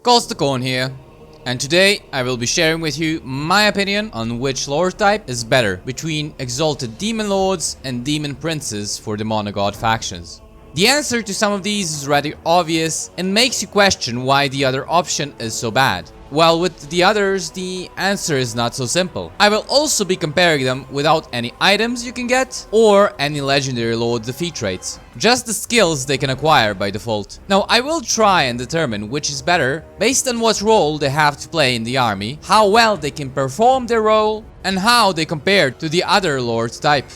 Khorne here, and today I will be sharing with you my opinion on which lore type is better between Exalted Demon Lords and Daemon Princes for the monogod factions. The answer to some of these is rather obvious and makes you question why the other option is so bad, while with the others the answer is not so simple. I will also be comparing them without any items you can get or any legendary lord defeat traits, just the skills they can acquire by default. Now I will try and determine which is better based on what role they have to play in the army, how well they can perform their role, and how they compare to the other lord type.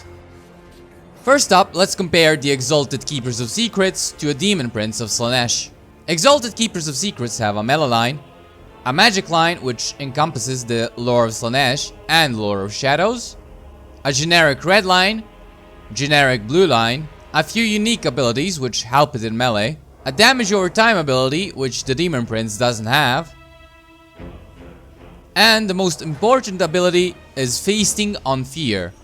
First up, let's compare the Exalted Keepers of Secrets to a Daemon Prince of Slaanesh. Exalted Keepers of Secrets have a melee line, a magic line which encompasses the lore of Slaanesh and lore of Shadows, a generic red line, generic blue line, a few unique abilities which help it in melee, a damage over time ability which the Daemon Prince doesn't have, and the most important ability is Feasting on Fear,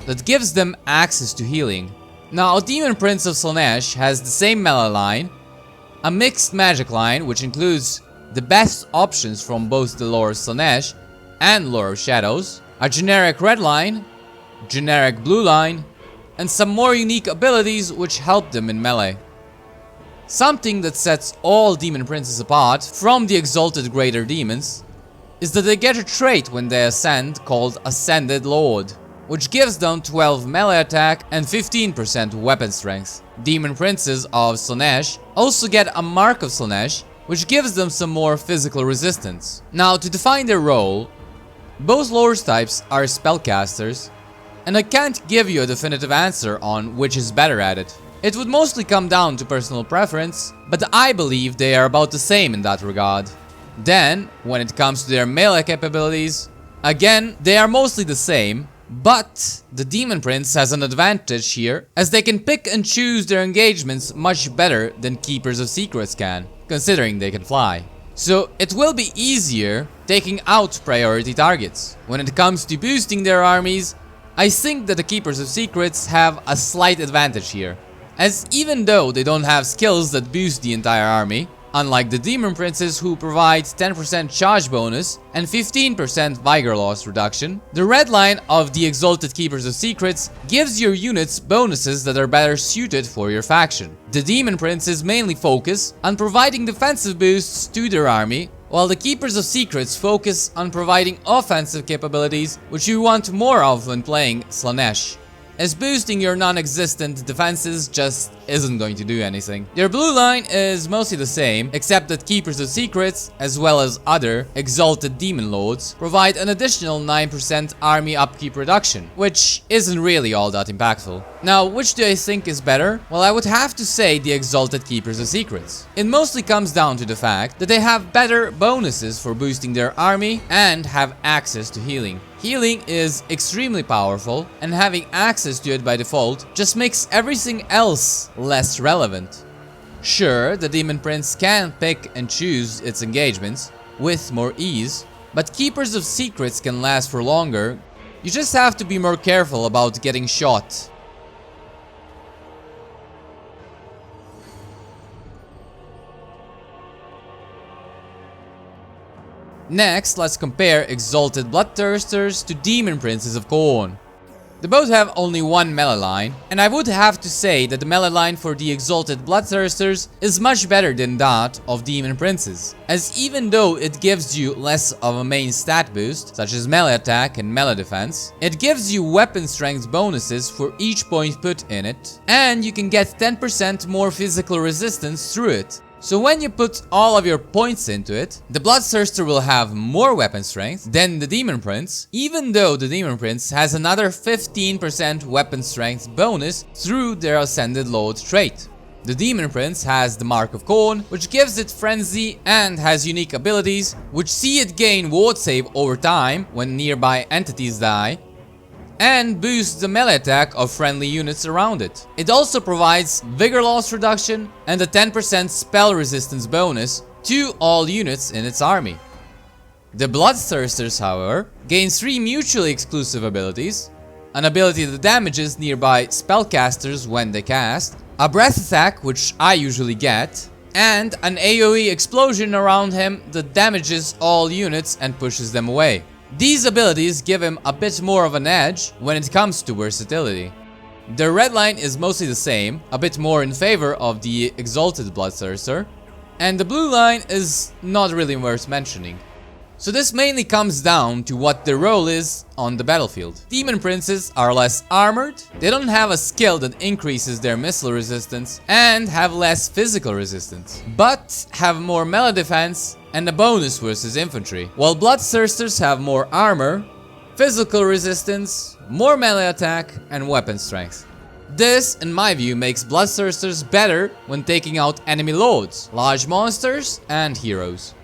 that gives them access to healing. Now, a Daemon Prince of Slaanesh has the same melee line, a mixed magic line which includes the best options from both the lore of Slaanesh and lore of Shadows, a generic red line, generic blue line, and some more unique abilities which help them in melee. Something that sets all Daemon Princes apart from the Exalted Greater Demons is that they get a trait when they ascend called Ascended Lord, which gives them 12 melee attack and 15% weapon strength. Daemon Princes of Slaanesh also get a Mark of Slaanesh, which gives them some more physical resistance. Now, to define their role, both lore types are spellcasters, and I can't give you a definitive answer on which is better at it. It would mostly come down to personal preference, but I believe they are about the same in that regard. Then, when it comes to their melee capabilities, again, they are mostly the same, but the Daemon Prince has an advantage here, as they can pick and choose their engagements much better than Keepers of Secrets can, considering they can fly. So it will be easier taking out priority targets. When it comes to boosting their armies, I think that the Keepers of Secrets have a slight advantage here, as even though they don't have skills that boost the entire army, unlike the Daemon Princes who provide 10% charge bonus and 15% vigor loss reduction, the red line of the Exalted Keepers of Secrets gives your units bonuses that are better suited for your faction. The Daemon Princes mainly focus on providing defensive boosts to their army, while the Keepers of Secrets focus on providing offensive capabilities which you want more of when playing Slaanesh, as boosting your non-existent defenses just isn't going to do anything. Their blue line is mostly the same, except that Keepers of Secrets, as well as other Exalted Demon Lords, provide an additional 9% army upkeep reduction, which isn't really all that impactful. Now, which do I think is better? Well, I would have to say the Exalted Keepers of Secrets. It mostly comes down to the fact that they have better bonuses for boosting their army and have access to healing. Healing is extremely powerful, and having access to it by default just makes everything else less relevant. Sure, the Daemon Prince can pick and choose its engagements with more ease, but Keepers of Secrets can last for longer. You just have to be more careful about getting shot. Next, let's compare Exalted Bloodthirsters to Daemon Princes of Khorne. They both have only one melee line, and I would have to say that the melee line for the Exalted Bloodthirsters is much better than that of Daemon Princes, as even though it gives you less of a main stat boost, such as melee attack and melee defense, it gives you weapon strength bonuses for each point put in it, and you can get 10% more physical resistance through it. So when you put all of your points into it, the Bloodthirster will have more weapon strength than the Daemon Prince, even though the Daemon Prince has another 15% weapon strength bonus through their Ascended Lord trait. The Daemon Prince has the Mark of Khorne, which gives it Frenzy and has unique abilities, which see it gain ward save over time when nearby entities die, and boosts the melee attack of friendly units around it. It also provides vigor loss reduction and a 10% spell resistance bonus to all units in its army. The Bloodthirsters, however, gain 3 mutually exclusive abilities, an ability that damages nearby spellcasters when they cast, a breath attack which I usually get, and an AoE explosion around him that damages all units and pushes them away. These abilities give him a bit more of an edge when it comes to versatility. The red line is mostly the same, a bit more in favor of the Exalted Bloodthirster, and the blue line is not really worth mentioning. So this mainly comes down to what their role is on the battlefield. Demon Princes are less armored, they don't have a skill that increases their missile resistance, and have less physical resistance, but have more melee defense and a bonus versus infantry, while Bloodthirsters have more armor, physical resistance, more melee attack, and weapon strength. This, in my view, makes Bloodthirsters better when taking out enemy lords, large monsters, and heroes,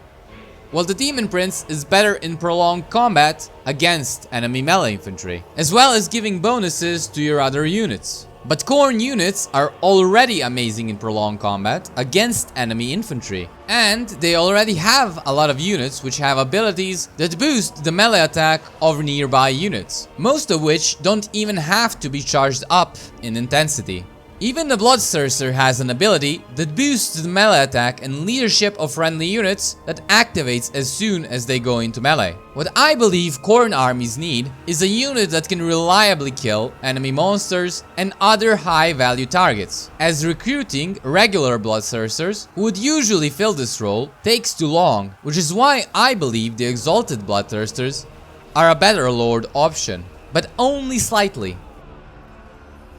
while the Demon Prince is better in prolonged combat against enemy melee infantry, as well as giving bonuses to your other units. But Khorne units are already amazing in prolonged combat against enemy infantry, and they already have a lot of units which have abilities that boost the melee attack of nearby units, most of which don't even have to be charged up in intensity. Even the Bloodthirster has an ability that boosts the melee attack and leadership of friendly units that activates as soon as they go into melee. What I believe Khorne armies need is a unit that can reliably kill enemy monsters and other high value targets, as recruiting regular Bloodthirsters, who would usually fill this role, takes too long, which is why I believe the Exalted Bloodthirsters are a better lord option, but only slightly.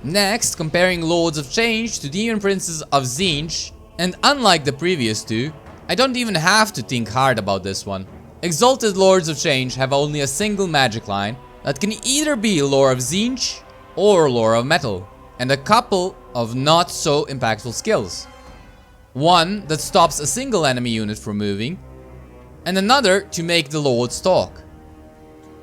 Next, comparing Lords of Change to Demon Princes of Tzeentch, and unlike the previous two, I don't even have to think hard about this one. Exalted Lords of Change have only a single magic line that can either be Lore of Tzeentch or Lore of Metal, and a couple of not so impactful skills. One that stops a single enemy unit from moving, and another to make the Lords talk.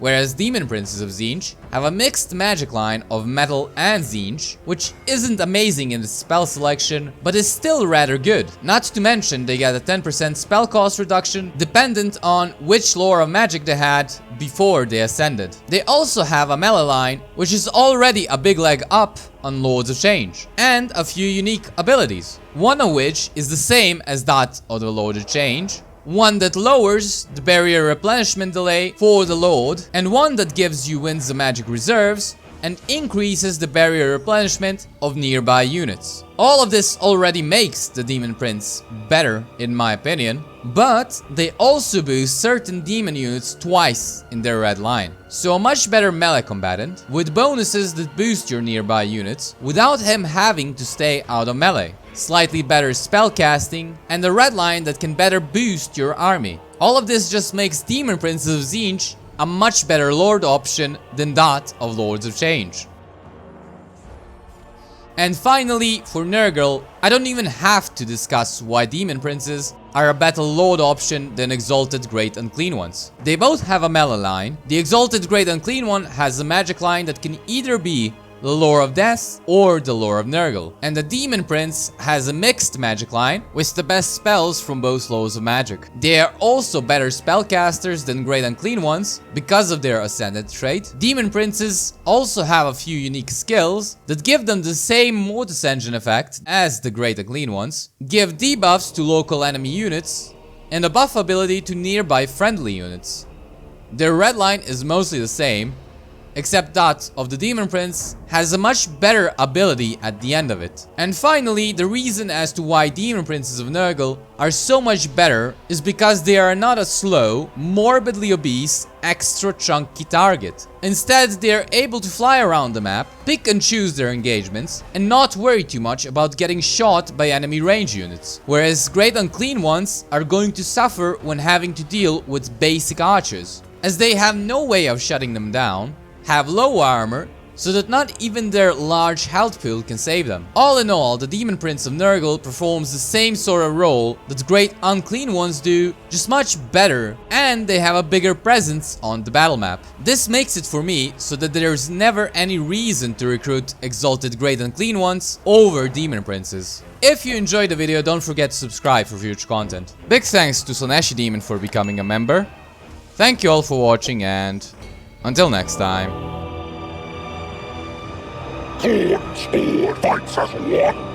Whereas Demon Princes of Tzeentch have a mixed magic line of Metal and Tzeentch, which isn't amazing in its spell selection, but is still rather good. Not to mention they get a 10% spell cost reduction dependent on which lore of magic they had before they ascended. They also have a melee line, which is already a big leg up on Lords of Change, and a few unique abilities, one of which is the same as that of the Lord of Change, one that lowers the barrier replenishment delay for the Lord, and one that gives you wins the magic reserves and increases the barrier replenishment of nearby units. All of this already makes the Demon Prince better in my opinion, but they also boost certain demon units twice in their red line. So a much better melee combatant with bonuses that boost your nearby units without him having to stay out of melee. Slightly better spell casting, and a red line that can better boost your army. All of this just makes Demon Princes of Tzeentch a much better lord option than that of Lords of Change. And finally, for Nurgle, I don't even have to discuss why Demon Princes are a better lord option than Exalted Great Unclean ones. They both have a melee line. The Exalted Great Unclean one has a magic line that can either be the Lore of Death or the Lore of Nurgle, and the Demon Prince has a mixed magic line with the best spells from both lores of magic. They are also better spellcasters than Great Unclean ones because of their Ascended trait. Demon Princes also have a few unique skills that give them the same Mortis Engine effect as the Great Unclean ones, give debuffs to local enemy units, and a buff ability to nearby friendly units. Their red line is mostly the same, except that of the Demon Prince has a much better ability at the end of it. And finally, the reason as to why Demon Princes of Nurgle are so much better is because they are not a slow, morbidly obese, extra chunky target. Instead, they are able to fly around the map, pick and choose their engagements, and not worry too much about getting shot by enemy range units. Whereas Great Unclean ones are going to suffer when having to deal with basic archers, as they have no way of shutting them down, have low armor, so that not even their large health pool can save them. All in all, the Demon Prince of Nurgle performs the same sort of role that Great Unclean ones do, just much better, and they have a bigger presence on the battle map. This makes it for me so that there's never any reason to recruit Exalted Great Unclean ones over Demon Princes. If you enjoyed the video, don't forget to subscribe for future content. Big thanks to Slaaneshi Demon for becoming a member. Thank you all for watching, and until next time. Khorne's horde fights as one.